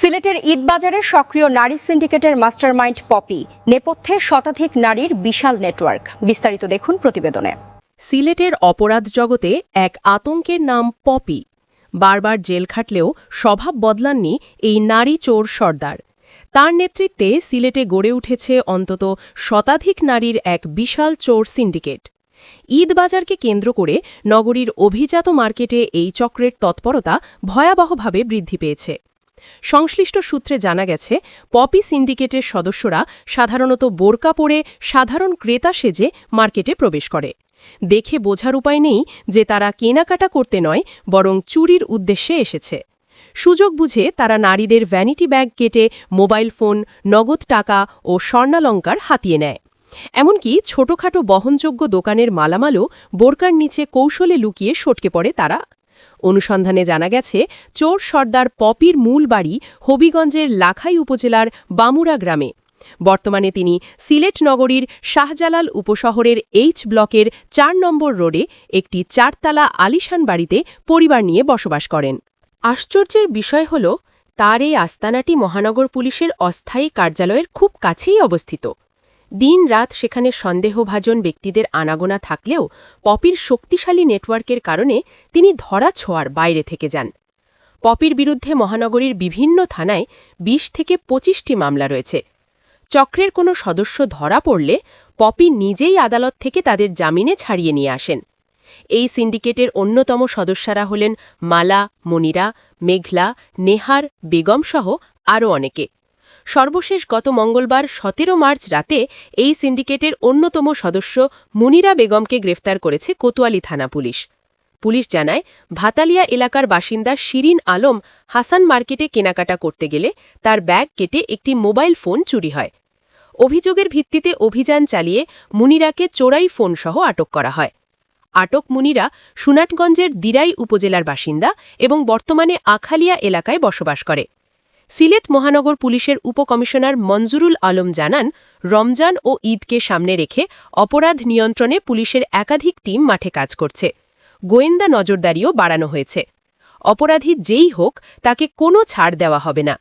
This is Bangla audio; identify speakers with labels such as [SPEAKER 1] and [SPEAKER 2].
[SPEAKER 1] সিলেটের ঈদবাজারে সক্রিয় নারী সিন্ডিকেটের মাস্টারমাইন্ড পপি, নেপথ্যে শতাধিক নারীর বিশাল নেটওয়ার্ক। বিস্তারিত দেখুন প্রতিবেদনে।
[SPEAKER 2] সিলেটের অপরাধ জগতে এক আতঙ্কের নাম পপি। বারবার জেল খাটলেও স্বভাব বদলাননি এই নারী চোর সর্দার। তার নেতৃত্বে সিলেটে গড়ে উঠেছে অন্তত শতাধিক নারীর এক বিশাল চোর সিন্ডিকেট। ঈদবাজারকে কেন্দ্র করে নগরীর অভিজাত মার্কেটে এই চক্রের তৎপরতা ভয়াবহভাবে বৃদ্ধি পেয়েছে। সংশ্লিষ্ট সূত্রে জানা গেছে, পপি সিন্ডিকেটের সদস্যরা সাধারণত বোরকা পরে সাধারণ ক্রেতা সেজে মার্কেটে প্রবেশ করে। দেখে বোঝার উপায় নেই যে তারা কেনাকাটা করতে নয়, বরং চুরির উদ্দেশ্যে এসেছে। সুযোগ বুঝে তারা নারীদের ভ্যানিটি ব্যাগ কেটে মোবাইল ফোন, নগদ টাকা ও স্বর্ণালঙ্কার হাতিয়ে নেয়। এমনকি ছোটখাটো বহনযোগ্য দোকানের মালামালও বোরকার নিচে কৌশলে লুকিয়ে সটকে পড়ে তারা। অনুসন্ধানে জানা গেছে, চোর সর্দার পপির মূল বাড়ি হবিগঞ্জের লাখাই উপজেলার বামুরা গ্রামে। বর্তমানে তিনি সিলেট নগরীর শাহজালাল উপশহরের এইচ ব্লকের ৪ নম্বর রোডে একটি ৪তলা আলিশান বাড়িতে পরিবার নিয়ে বসবাস করেন। আশ্চর্যের বিষয় হল, তার এই আস্তানাটি মহানগর পুলিশের অস্থায়ী কার্যালয়ের খুব কাছেই অবস্থিত। দিন-রাত সেখানে সন্দেহভাজন ব্যক্তিদের আনাগোনা থাকলেও পপির শক্তিশালী নেটওয়ার্কের কারণে তিনি ধরা ছোঁয়ার বাইরে থেকে যান। পপির বিরুদ্ধে মহানগরীর বিভিন্ন থানায় ২০ থেকে ২৫টি মামলা রয়েছে। চক্রের কোনো সদস্য ধরা পড়লে পপি নিজেই আদালত থেকে তাদের জামিনে ছাড়িয়ে নিয়ে আসেন। এই সিন্ডিকেটের অন্যতম সদস্যরা হলেন মালা, মনিরা, মেঘলা, নেহার, বেগম সহ আরও অনেকে। সর্বশেষ গত মঙ্গলবার ১৭ মার্চ রাতে এই সিন্ডিকেটের অন্যতম সদস্য মুনিরা বেগমকে গ্রেফতার করেছে কোতোয়ালি থানা পুলিশ। পুলিশ জানায়, ভাতালিয়া এলাকার বাসিন্দা শিরিন আলম হাসান মার্কেটে কেনাকাটা করতে গেলে তার ব্যাগ কেটে একটি মোবাইল ফোন চুরি হয়। অভিযোগের ভিত্তিতে অভিযান চালিয়ে মুনিরাকে চোরাই ফোনসহ আটক করা হয়। আটক মুনিরা সুনাটগঞ্জের দিরাই উপজেলার বাসিন্দা এবং বর্তমানে আখালিয়া এলাকায় বসবাস করে। সিলেট মহানগর পুলিশের উপকমিশনার মঞ্জুরুল আলম জানান, রমজান ও ঈদকে সামনে রেখে অপরাধ নিয়ন্ত্রণে পুলিশের একাধিক টিম মাঠে কাজ করছে। গোয়েন্দা নজরদারিও বাড়ানো হয়েছে। অপরাধী যেই হোক, তাকে কোনো ছাড় দেওয়া হবে না।